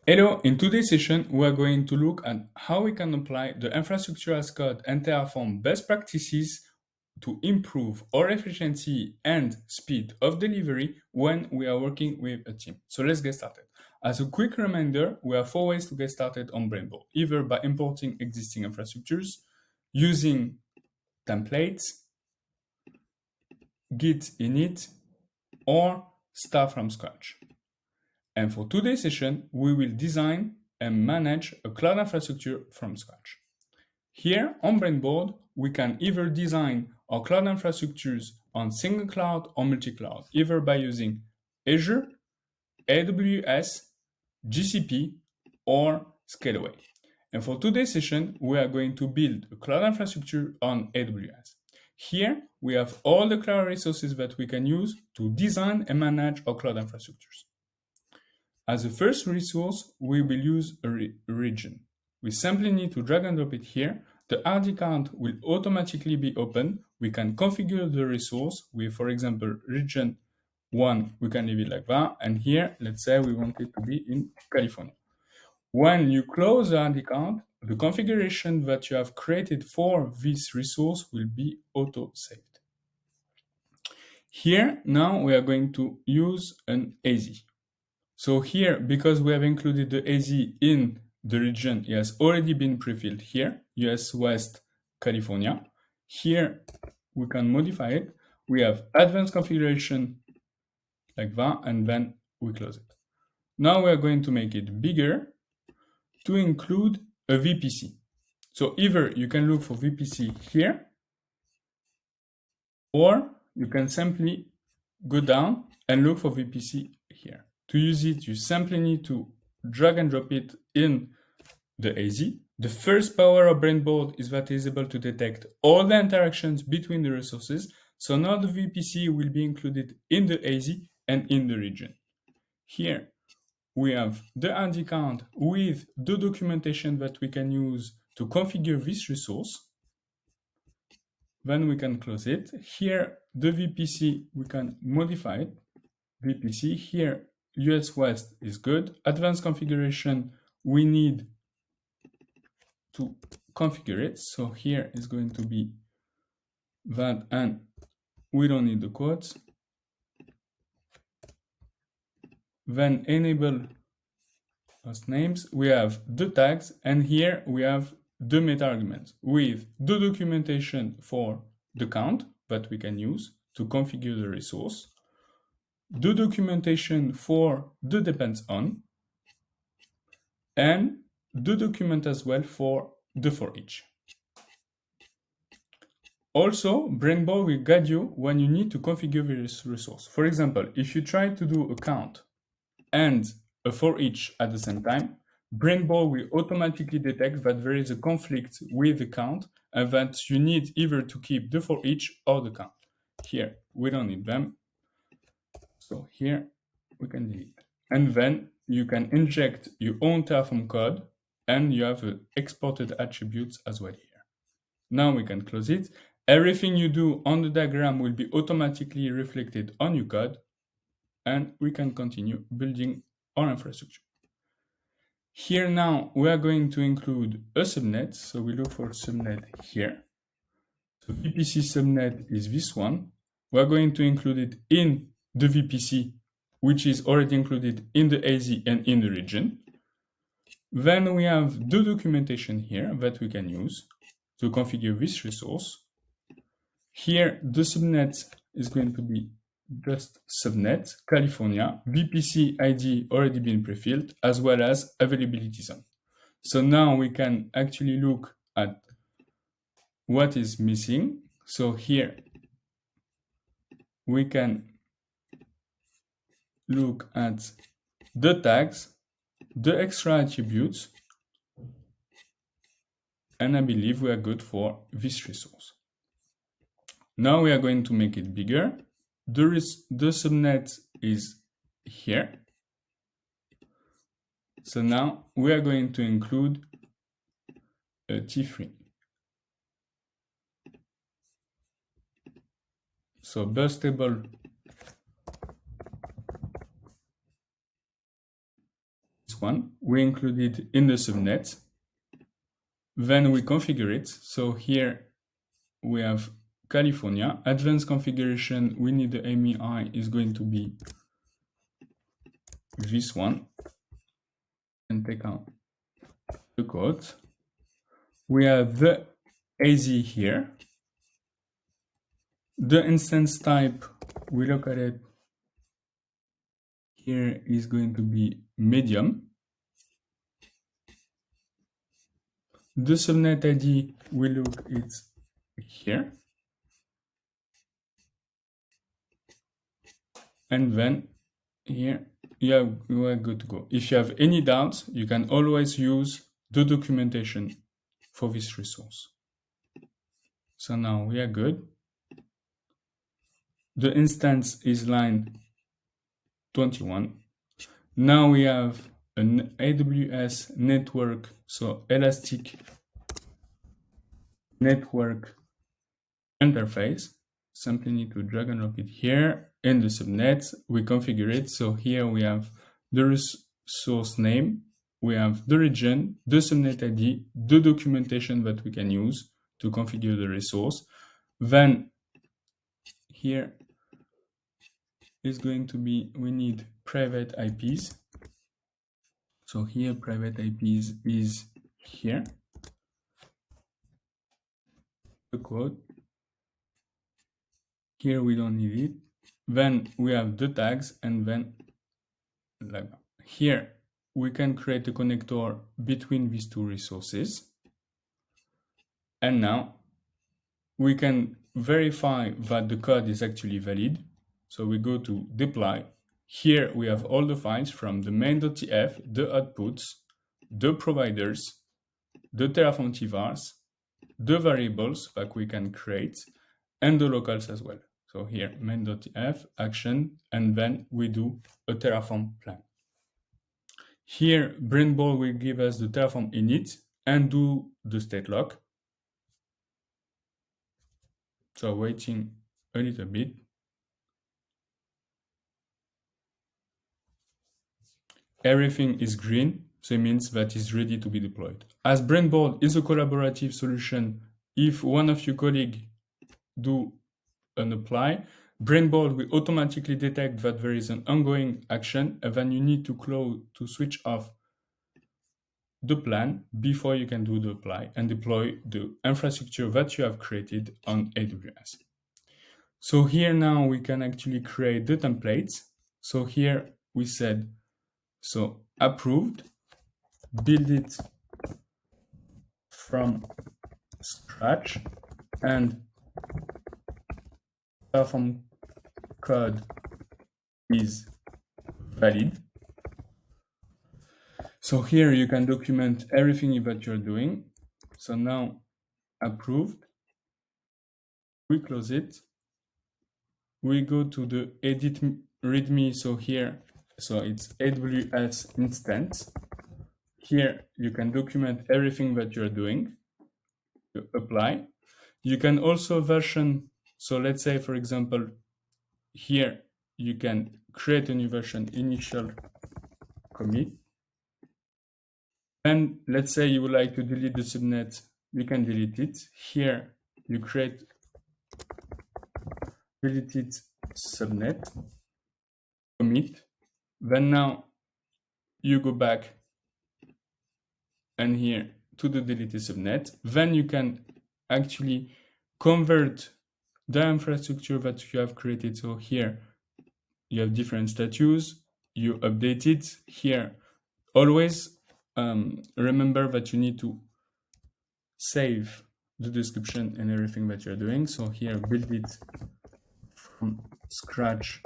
Hello, in today's session, we are going to look at how we can apply the infrastructure as code and Terraform best practices to improve our efficiency and speed of delivery when we are working with a team. So let's get started. As a quick reminder, we have 4 ways to get started on Brainboard, either by importing existing infrastructures, using templates, Git init, or start from scratch. And for today's session, we will design and manage a cloud infrastructure from scratch. Here on Brainboard, we can either design our cloud infrastructures on single cloud or multi-cloud, either by using Azure, AWS, GCP, or Scaleway. And for today's session, we are going to build a cloud infrastructure on AWS. Here, we have all the cloud resources that we can use to design and manage our cloud infrastructures. As a first resource, we will use a region. We simply need to drag and drop it here. The RD count will automatically be open. We can configure the resource with, for example, region 1, we can leave it like that. And here, let's say we want it to be in California. When you close the RD count, the configuration that you have created for this resource will be auto-saved. Here, now we are going to use an AZ. So here, because we have included the AZ in the region, it has already been pre-filled here, US West, California. Here, we can modify it. We have advanced configuration like that, and then we close it. Now we are going to make it bigger to include a VPC. So either you can look for VPC here, or you can simply go down and look for VPC here. To use it, you simply need to drag and drop it in the AZ. The first power of Brainboard is that it is able to detect all the interactions between the resources. So now the VPC will be included in the AZ and in the region. Here we have the RD count with the documentation that we can use to configure this resource. Then we can close it. Here, the VPC, we can modify it. VPC here, US West is good. Advanced configuration, we need to configure it. So here is going to be that, and we don't need the quotes. Then enable host names. We have the tags, and here we have the meta arguments with the documentation for the count that we can use to configure the resource, the documentation for the depends on, and the document as well for the for each. Also, Brainboard will guide you when you need to configure this resource. For example, if you try to do a count and a for each at the same time, Brainboard will automatically detect that there is a conflict with the count and that you need either to keep the for each or the count. Here, we don't need them. So here, we can delete. And then you can inject your own Terraform code and you have exported attributes as well here. Now we can close it. Everything you do on the diagram will be automatically reflected on your code, and we can continue building our infrastructure. Here now, we are going to include a subnet. So we look for subnet here. So VPC subnet is this one. We are going to include it in the VPC, which is already included in the AZ and in the region. Then we have the documentation here that we can use to configure this resource. Here, the subnet is going to be just subnet, California, VPC ID already been pre-filled, as well as availability zone. So now we can actually look at what is missing. So here, we can look at the tags, the extra attributes, and I believe we are good for this resource. Now we are going to make it bigger. The subnet is here. So now we are going to include a T3. So bus table is this one. We include it in the subnet. Then we configure it. So here we have California. Advanced configuration, we need the MEI is going to be this one. And take out the code. We have the AZ here. The instance type, we look at it here, is going to be medium. The subnet ID, we look it's here. And then here, you are good to go. If you have any doubts, you can always use the documentation for this resource. So now we are good. The instance is line 21. Now we have an AWS network, so Elastic network interface. Simply need to drag and drop it here in the subnet. We configure it. So here we have the resource name, we have the region, the subnet ID, the documentation that we can use to configure the resource. Then here is going to be, we need private IPs. So here private IPs is here. The code. Here we don't need it. Then we have the tags, and then like here we can create a connector between these two resources. And now we can verify that the code is actually valid. So we go to deploy. Here we have all the files from the main.tf, the outputs, the providers, the Terraform TVARs, the variables that we can create, and the locals as well. So here main.tf, action, and then we do a Terraform plan. Here Brainboard will give us the Terraform init and do the state lock. So waiting a little bit. Everything is green, so it means that it's ready to be deployed. As Brainboard is a collaborative solution, if one of your colleagues do an apply, Brainboard will automatically detect that there is an ongoing action, and then you need to switch off the plan before you can do the apply and deploy the infrastructure that you have created on AWS. So here now we can actually create the templates. So here we said, so approved, build it from scratch, and Terraform code is valid. So here you can document everything that you're doing. So now approved, we close it. We go to the edit readme. So here, so it's AWS instance. Here you can document everything that you're doing. You apply. You can also version. So let's say, for example, here you can create a new version, initial commit. And let's say you would like to delete the subnet, you can delete it. Here you create deleted subnet, commit. Then now you go back and here to the deleted subnet. Then you can actually convert the infrastructure that you have created. So here you have different status, you update it. Here always remember that you need to save the description and everything that you're doing. So here build it from scratch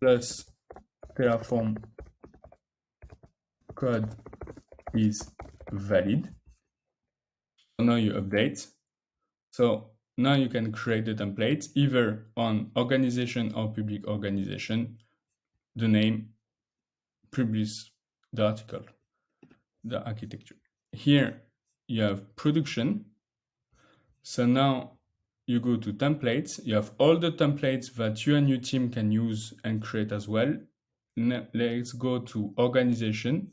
plus Terraform code is valid. So now you update. So now you can create the template either on organization or public organization, the name, publish the article, the architecture. Here you have production. So now you go to templates. You have all the templates that you and your team can use and create as well. Let's go to organization.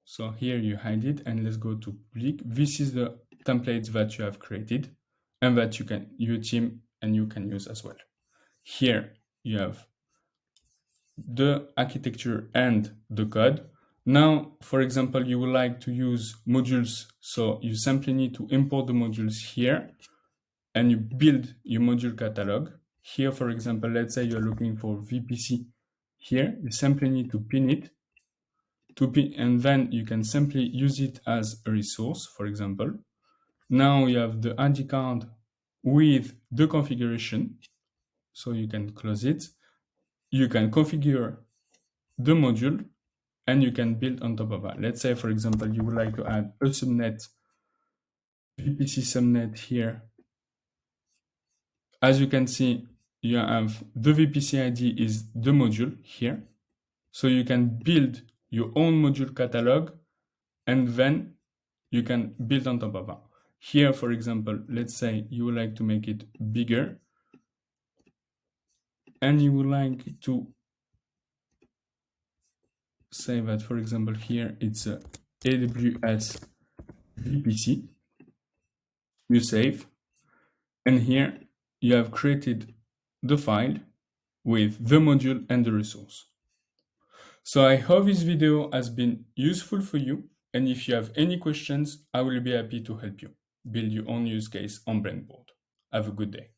So here you hide it and let's go to public. This is the templates that you have created and that your team and you can use as well. Here you have the architecture and the code. Now, for example, you would like to use modules. So you simply need to import the modules here and you build your module catalog. Here, for example, let's say you're looking for VPC. Here, you simply need to pin it and then you can simply use it as a resource, for example. Now you have the ID card with the configuration. So you can close it. You can configure the module and you can build on top of that. Let's say, for example, you would like to add a subnet, VPC subnet here. As you can see, you have the VPC ID is the module here. So you can build your own module catalog and then you can build on top of that. Here, for example, let's say you would like to make it bigger and you would like to say that, for example, here it's a AWS VPC. You save, and here you have created the file with the module and the resource. So I hope this video has been useful for you, and if you have any questions, I will be happy to help you build your own use case on Brainboard. Have a good day.